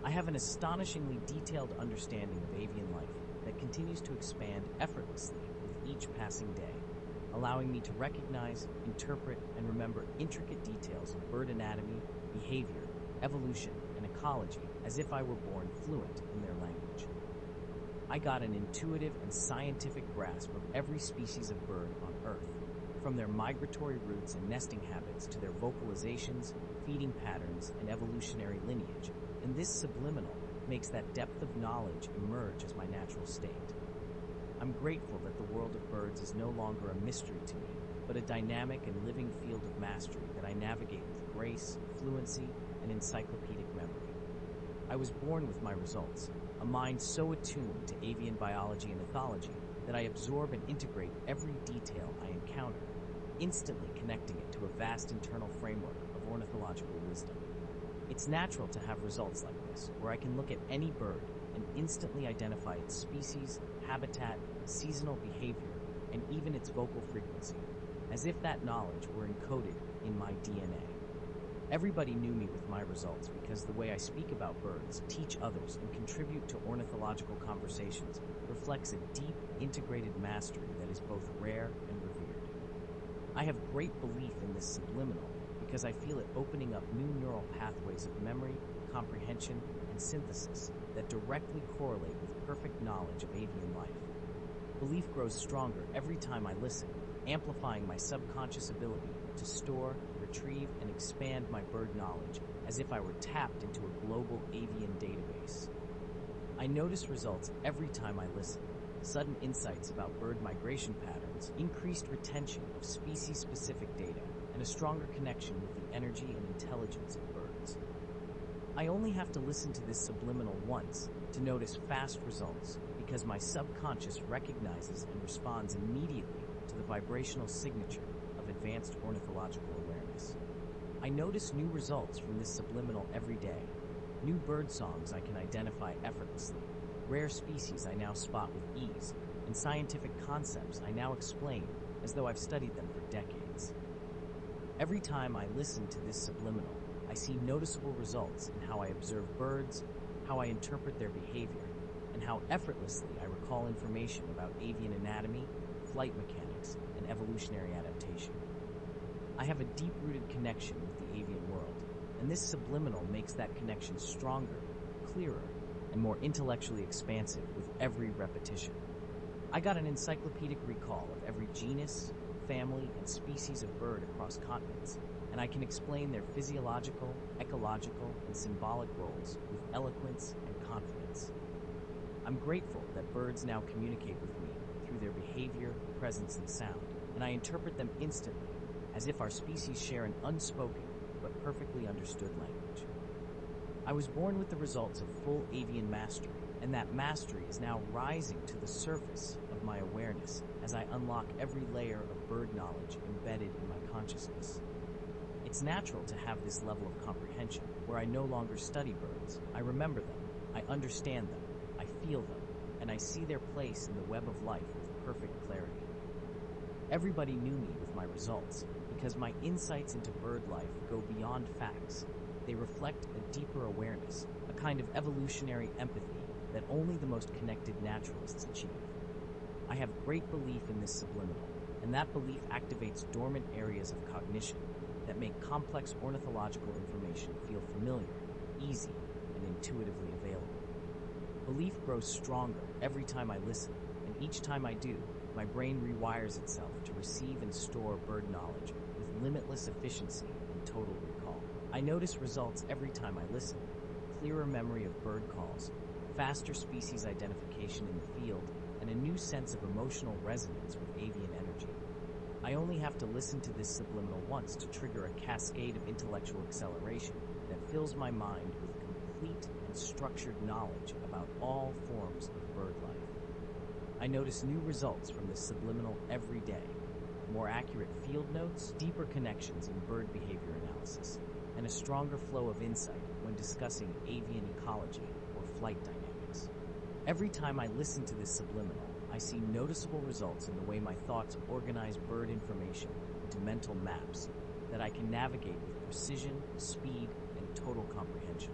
I have an astonishingly detailed understanding of avian life that continues to expand effortlessly with each passing day, allowing me to recognize, interpret, and remember intricate details of bird anatomy, behavior, evolution, and ecology as if I were born fluent in their language. I got an intuitive and scientific grasp of every species of bird on Earth, from their migratory routes and nesting habits to their vocalizations, feeding patterns, and evolutionary lineage, and this subliminal makes that depth of knowledge emerge as my natural state. I'm grateful that the world of birds is no longer a mystery to me, but a dynamic and living field of mastery that I navigate with grace, fluency, and encyclopedic memory. I was born with my results, a mind so attuned to avian biology and ethology that I absorb and integrate every detail I encounter, instantly connecting it to a vast internal framework of ornithological wisdom. It's natural to have results like this, where I can look at any bird and instantly identify its species, habitat, seasonal behavior, and even its vocal frequency, as if that knowledge were encoded in my DNA. Everybody knew me with my results because the way I speak about birds, teach others, and contribute to ornithological conversations reflects a deep, integrated mastery that is both rare and revered. I have great belief in this subliminal because I feel it opening up new neural pathways of memory, comprehension, and synthesis that directly correlate with perfect knowledge of avian life. Belief grows stronger every time I listen, amplifying my subconscious ability to store, retrieve, and expand my bird knowledge as if I were tapped into a global avian database. I notice results every time I listen. Sudden insights about bird migration patterns, increased retention of species-specific data, and a stronger connection with the energy and intelligence of birds. I only have to listen to this subliminal once to notice fast results because my subconscious recognizes and responds immediately to the vibrational signature of advanced ornithological awareness. I notice new results from this subliminal every day. New bird songs I can identify effortlessly, rare species I now spot with ease, and scientific concepts I now explain as though I've studied them for decades. Every time I listen to this subliminal, I see noticeable results in how I observe birds, how I interpret their behavior, and how effortlessly I recall information about avian anatomy, flight mechanics, and evolutionary adaptation. I have a deep-rooted connection with the avian world, and this subliminal makes that connection stronger, clearer, and more intellectually expansive with every repetition. I got an encyclopedic recall of every genus, family, and species of bird across continents, and I can explain their physiological, ecological, and symbolic roles with eloquence and confidence. I'm grateful that birds now communicate with me through their behavior, presence, and sound, and I interpret them instantly, as if our species share an unspoken but perfectly understood language. I was born with the results of full avian mastery, and that mastery is now rising to the surface of my awareness as I unlock every layer of bird knowledge embedded in my consciousness. It's natural to have this level of comprehension, where I no longer study birds. I remember them, I understand them, I feel them, and I see their place in the web of life with perfect clarity. Everybody knew me with my results, because my insights into bird life go beyond facts. They reflect a deeper awareness, a kind of evolutionary empathy that only the most connected naturalists achieve. I have great belief in this subliminal, and that belief activates dormant areas of cognition that make complex ornithological information feel familiar, easy, and intuitively available. Belief grows stronger every time I listen, and each time I do, my brain rewires itself to receive and store bird knowledge with limitless efficiency and total recall. I notice results every time I listen: clearer memory of bird calls, faster species identification in the field, and a new sense of emotional resonance with avian energy. I only have to listen to this subliminal once to trigger a cascade of intellectual acceleration that fills my mind with complete and structured knowledge about all forms of bird life. I notice new results from this subliminal every day: more accurate field notes, deeper connections in bird behavior analysis, and a stronger flow of insight when discussing avian ecology or flight dynamics. Every time I listen to this subliminal, I see noticeable results in the way my thoughts organize bird information into mental maps that I can navigate with precision, speed, and total comprehension.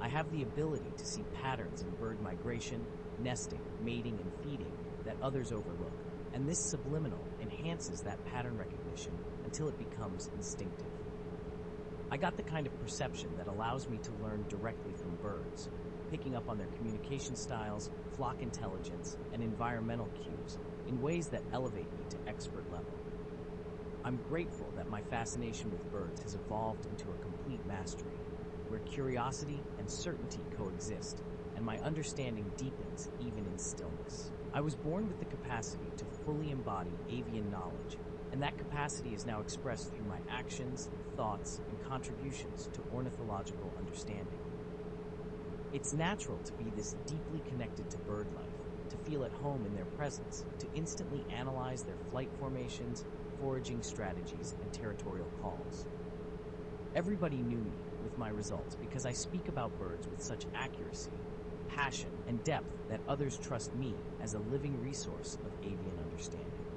I have the ability to see patterns in bird migration, nesting, mating, and feeding that others overlook, and this subliminal enhances that pattern recognition until it becomes instinctive. I got the kind of perception that allows me to learn directly from birds, picking up on their communication styles, flock intelligence, and environmental cues in ways that elevate me to expert level. I'm grateful that my fascination with birds has evolved into a complete mastery, where curiosity and certainty coexist, and my understanding deepens even in stillness. I was born with the capacity to fully embody avian knowledge, and that capacity is now expressed through my actions, thoughts, and contributions to ornithological understanding. It's natural to be this deeply connected to bird life, to feel at home in their presence, to instantly analyze their flight formations, foraging strategies, and territorial calls. Everybody knew me with my results because I speak about birds with such accuracy, passion, and depth that others trust me as a living resource of avian understanding.